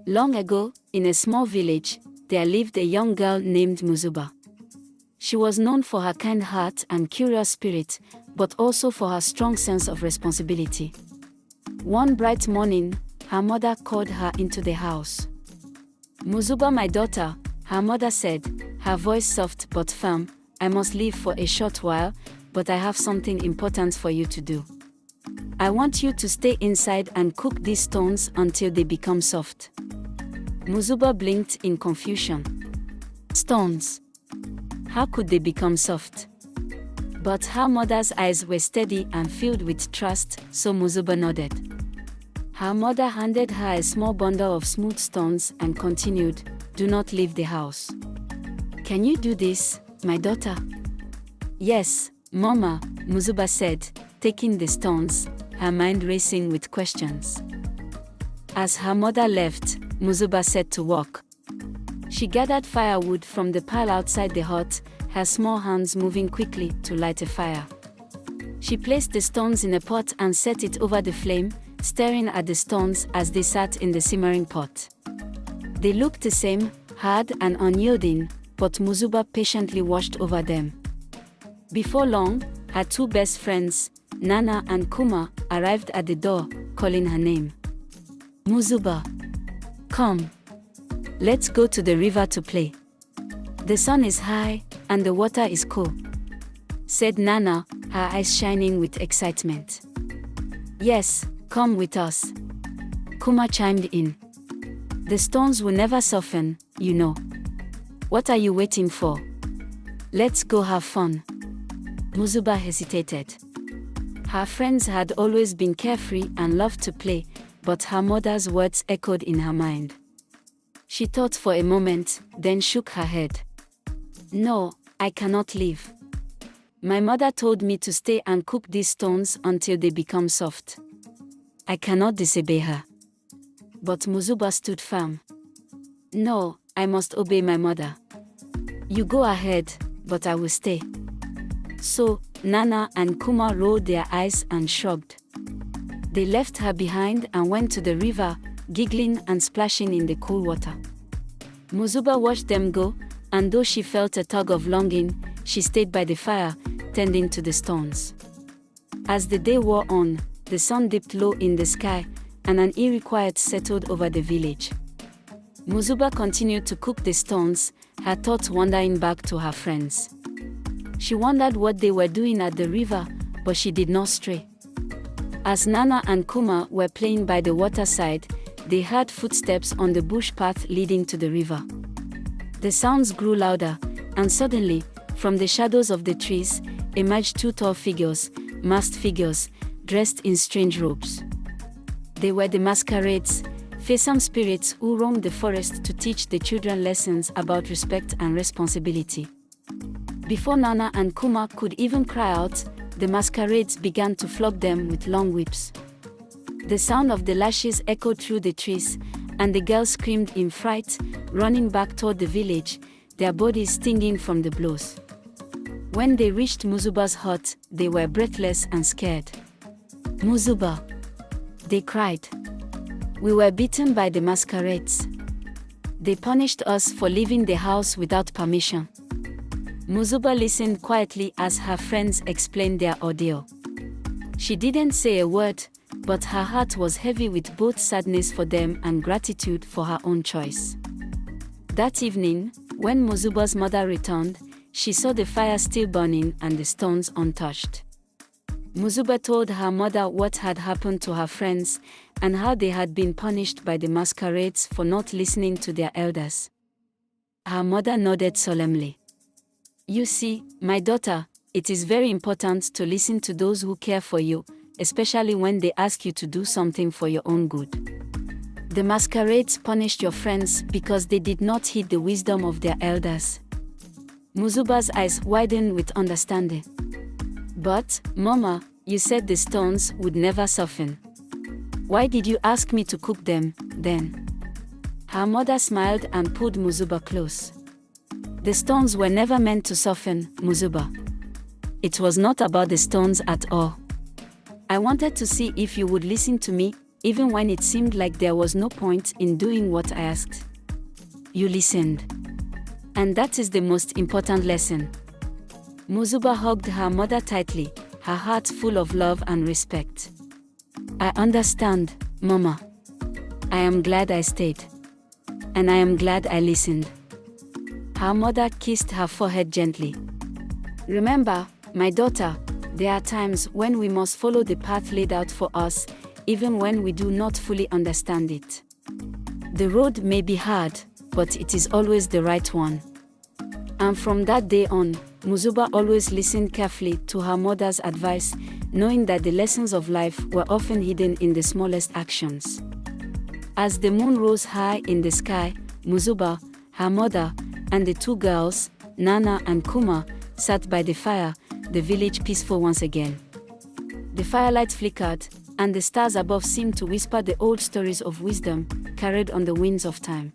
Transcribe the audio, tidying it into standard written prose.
Long ago, in a small village, there lived a young girl named Muzuma. She was known for her kind heart and curious spirit, but also for her strong sense of responsibility. One bright morning, her mother called her into the house. "Muzuma, my daughter," her mother said, her voice soft but firm, "I must leave for a short while, but I have something important for you to do. I want you to stay inside and cook these stones until they become soft." Muzuma blinked in confusion. Stones? How could they become soft? But her mother's eyes were steady and filled with trust, so Muzuma nodded. Her mother handed her a small bundle of smooth stones and continued, "Do not leave the house. Can you do this, my daughter?" "Yes, Mama," Muzuma said, taking the stones, her mind racing with questions. As her mother left, Muzuma set to work. She gathered firewood from the pile outside the hut, her small hands moving quickly to light a fire. She placed the stones in a pot and set it over the flame, staring at the stones as they sat in the simmering pot. They looked the same, hard and unyielding, but Muzuma patiently watched over them. Before long, her two best friends, Nana and Mukuma, arrived at the door, calling her name. "Muzuma, come. Let's go to the river to play. The sun is high, and the water is cool," said Nana, her eyes shining with excitement. "Yes, come with us," Mukuma chimed in. "The stones will never soften, you know. What are you waiting for? Let's go have fun." Muzuma hesitated. Her friends had always been carefree and loved to play, but her mother's words echoed in her mind. She thought for a moment, then shook her head. "No, I cannot leave. My mother told me to stay and cook these stones until they become soft. I cannot disobey her." But Muzuma stood firm. "No, I must obey my mother. You go ahead, but I will stay." So, Nana and Mukuma rolled their eyes and shrugged. They left her behind and went to the river, giggling and splashing in the cool water. Muzuma watched them go, and though she felt a tug of longing, she stayed by the fire, tending to the stones. As the day wore on, the sun dipped low in the sky, and an eerie quiet settled over the village. Muzuma continued to cook the stones, her thoughts wandering back to her friends. She wondered what they were doing at the river, but she did not stray. As Nana and Mukuma were playing by the waterside, they heard footsteps on the bush path leading to the river. The sounds grew louder, and suddenly, from the shadows of the trees, emerged two tall figures, masked figures, dressed in strange robes. They were the masquerades, fearsome spirits who roamed the forest to teach the children lessons about respect and responsibility. Before Nana and Mukuma could even cry out, the masquerades began to flog them with long whips. The sound of the lashes echoed through the trees, and the girls screamed in fright, running back toward the village, their bodies stinging from the blows. When they reached Muzuma's hut, they were breathless and scared. "Muzuma!" they cried. "We were beaten by the masquerades. They punished us for leaving the house without permission." Muzuma listened quietly as her friends explained their ordeal. She didn't say a word, but her heart was heavy with both sadness for them and gratitude for her own choice. That evening, when Muzuma's mother returned, she saw the fire still burning and the stones untouched. Muzuma told her mother what had happened to her friends and how they had been punished by the masquerades for not listening to their elders. Her mother nodded solemnly. "You see, my daughter, it is very important to listen to those who care for you, especially when they ask you to do something for your own good. The masquerades punished your friends because they did not heed the wisdom of their elders." Muzuma's eyes widened with understanding. "But, Mama, you said the stones would never soften. Why did you ask me to cook them, then?" Her mother smiled and pulled Muzuma close. "The stones were never meant to soften, Muzuma. It was not about the stones at all. I wanted to see if you would listen to me, even when it seemed like there was no point in doing what I asked. You listened. And that is the most important lesson. Muzuma hugged her mother tightly, her heart full of love and respect. I understand, Mama. I am glad I stayed. And I am glad I listened. Her mother kissed her forehead gently. Remember, my daughter, there are times when we must follow the path laid out for us, even when we do not fully understand it. The road may be hard, but it is always the right one. And from that day on, Muzuma always listened carefully to her mother's advice, knowing that the lessons of life were often hidden in the smallest actions. As the moon rose high in the sky, Muzuma, her mother, and the two girls, Nana and Kuma, sat by the fire, the village peaceful once again. The firelight flickered, and the stars above seemed to whisper the old stories of wisdom, carried on the winds of time.